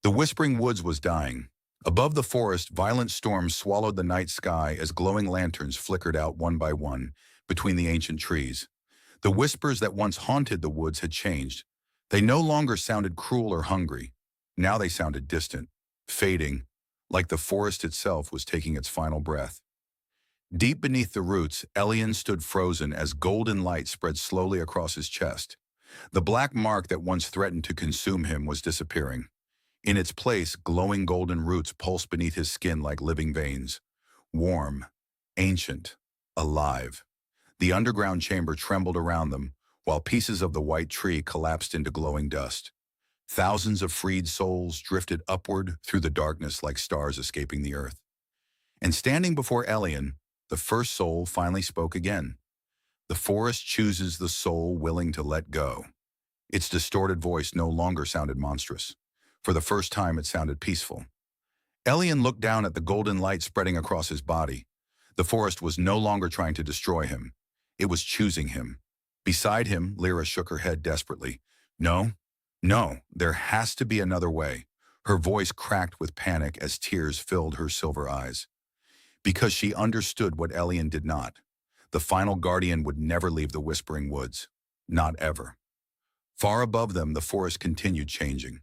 The whispering woods was dying. Above the forest, violent storms swallowed the night sky as glowing lanterns flickered out one by one between the ancient trees. The whispers that once haunted the woods had changed. They no longer sounded cruel or hungry. Now they sounded distant, fading, like the forest itself was taking its final breath. Deep beneath the roots, Elian stood frozen as golden light spread slowly across his chest. The black mark that once threatened to consume him was disappearing. In its place, glowing golden roots pulsed beneath his skin like living veins. Warm, ancient, alive. The underground chamber trembled around them, while pieces of the white tree collapsed into glowing dust. Thousands of freed souls drifted upward through the darkness like stars escaping the earth. And standing before Elian, the first soul finally spoke again. The forest chooses the soul willing to let go. Its distorted voice no longer sounded monstrous. For the first time, it sounded peaceful. Elian looked down at the golden light spreading across his body. The forest was no longer trying to destroy him. It was choosing him. Beside him, Lira shook her head desperately. No, no, there has to be another way. Her voice cracked with panic as tears filled her silver eyes. Because she understood what Elian did not. The final guardian would never leave the Whispering Woods. Not ever. Far above them, the forest continued changing.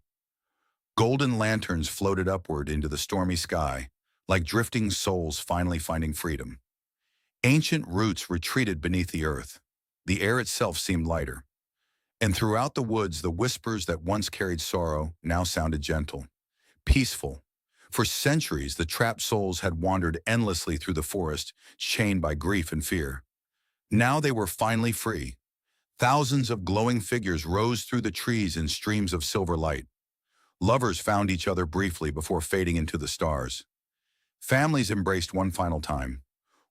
Golden lanterns floated upward into the stormy sky, like drifting souls finally finding freedom. Ancient roots retreated beneath the earth. The air itself seemed lighter. And throughout the woods, the whispers that once carried sorrow now sounded gentle, peaceful. For centuries, the trapped souls had wandered endlessly through the forest, chained by grief and fear. Now they were finally free. Thousands of glowing figures rose through the trees in streams of silver light. Lovers found each other briefly before fading into the stars. Families embraced one final time.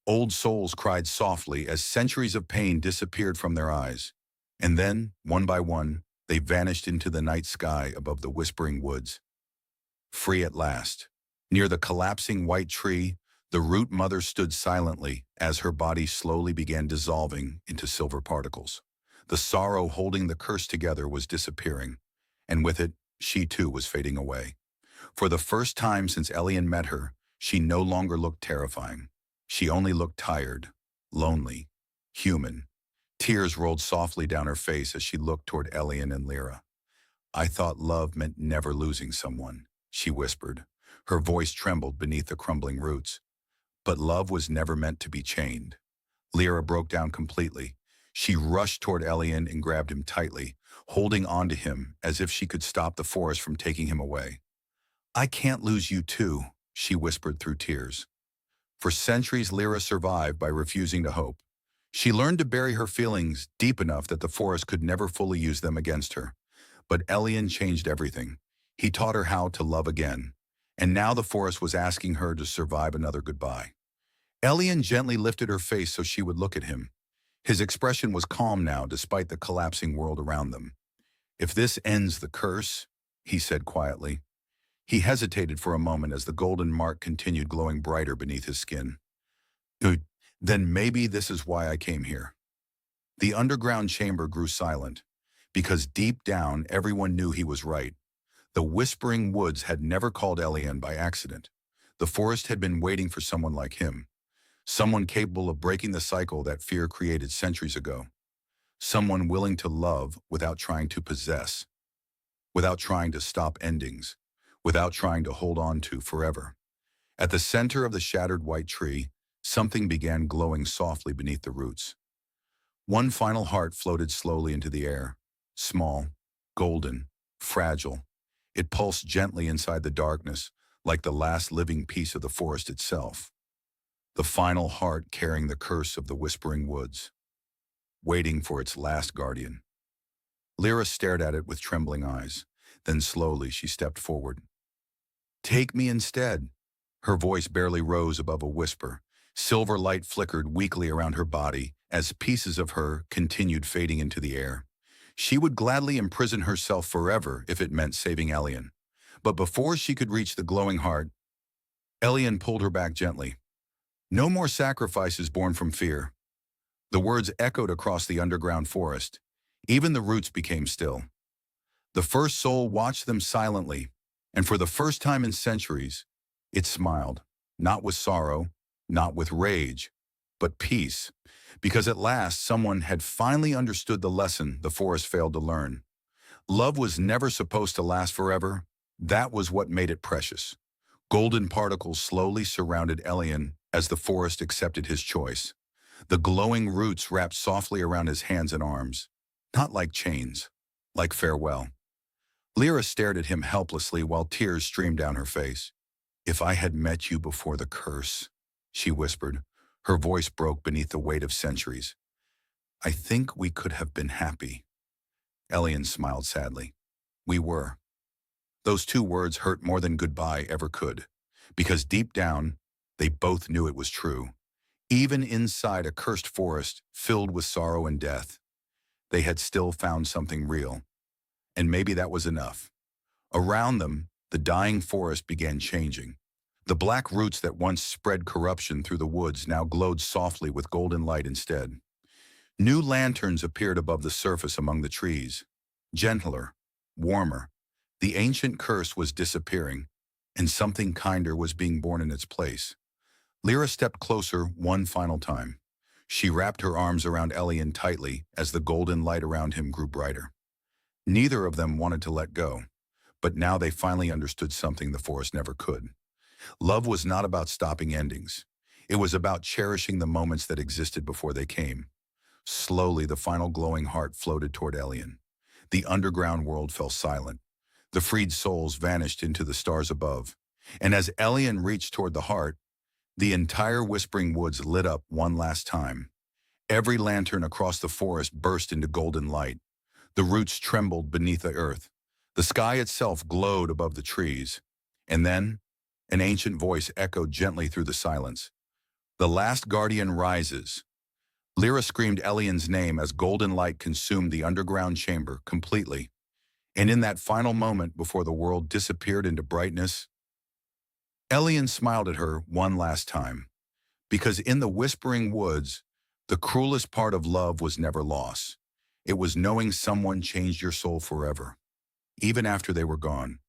Old souls cried softly as centuries of pain disappeared from their eyes. And then, one by one, they vanished into the night sky above the Whispering Woods. Free at last. Near the collapsing white tree, the root mother stood silently as her body slowly began dissolving into silver particles. The sorrow holding the curse together was disappearing, and with it, she too was fading away. For the first time since Elian met her, she no longer looked terrifying. She only looked tired, lonely, human. Tears rolled softly down her face as she looked toward Elian and Lira. "I thought love meant never losing someone," she whispered. Her voice trembled beneath the crumbling roots. But love was never meant to be chained. Lira broke down completely. She rushed toward Elian and grabbed him tightly, holding on to him as if she could stop the forest from taking him away. "I can't lose you too," she whispered through tears. For centuries, Lira survived by refusing to hope. She learned to bury her feelings deep enough that the forest could never fully use them against her. But Elian changed everything. He taught her how to love again. And now the forest was asking her to survive another goodbye. Elian gently lifted her face so she would look at him. His expression was calm now despite the collapsing world around them. "If this ends the curse," he said quietly. He hesitated for a moment as the golden mark continued glowing brighter beneath his skin. "Then maybe this is why I came here." The underground chamber grew silent, because deep down everyone knew he was right. The Whispering Woods had never called Elian by accident. The forest had been waiting for someone like him. Someone capable of breaking the cycle that fear created centuries ago. Someone willing to love without trying to possess. Without trying to stop endings. Without trying to hold on to forever. At the center of the shattered white tree, something began glowing softly beneath the roots. One final heart floated slowly into the air. Small, golden, fragile. It pulsed gently inside the darkness, like the last living piece of the forest itself. The final heart carrying the curse of the Whispering Woods, waiting for its last guardian. Lyra stared at it with trembling eyes. Then slowly she stepped forward. "Take me instead." Her voice barely rose above a whisper. Silver light flickered weakly around her body as pieces of her continued fading into the air. She would gladly imprison herself forever if it meant saving Elian. But before she could reach the glowing heart, Elian pulled her back gently. "No more sacrifices born from fear." The words echoed across the underground forest. Even the roots became still. The first soul watched them silently, And for the first time in centuries, it smiled, not with sorrow, not with rage, but peace, because at last someone had finally understood the lesson the forest failed to learn. Love was never supposed to last forever. That was what made it precious. Golden particles slowly surrounded Elian as the forest accepted his choice. The glowing roots wrapped softly around his hands and arms, not like chains, like farewell. Lyra stared at him helplessly while tears streamed down her face. "If I had met you before the curse," she whispered. Her voice broke beneath the weight of centuries. "I think we could have been happy." Elian smiled sadly. "We were." Those two words hurt more than goodbye ever could, because deep down, they both knew it was true. Even inside a cursed forest filled with sorrow and death, they had still found something real. And maybe that was enough. Around them, the dying forest began changing. The black roots that once spread corruption through the woods now glowed softly with golden light instead. New lanterns appeared above the surface among the trees. Gentler, warmer. The ancient curse was disappearing, and something kinder was being born in its place. Lyra stepped closer one final time. She wrapped her arms around Elian tightly as the golden light around him grew brighter. Neither of them wanted to let go, but now they finally understood something the forest never could. Love was not about stopping endings. It was about cherishing the moments that existed before they came. Slowly, the final glowing heart floated toward Elian. The underground world fell silent. The freed souls vanished into the stars above. And as Elian reached toward the heart, the entire Whispering Woods lit up one last time. Every lantern across the forest burst into golden light. The roots trembled beneath the earth. The sky itself glowed above the trees. And then, an ancient voice echoed gently through the silence. "The last guardian rises." Lyra screamed Elian's name as golden light consumed the underground chamber completely. And in that final moment before the world disappeared into brightness, Elian smiled at her one last time. Because in the Whispering Woods, the cruelest part of love was never loss. It was knowing someone changed your soul forever, even after they were gone.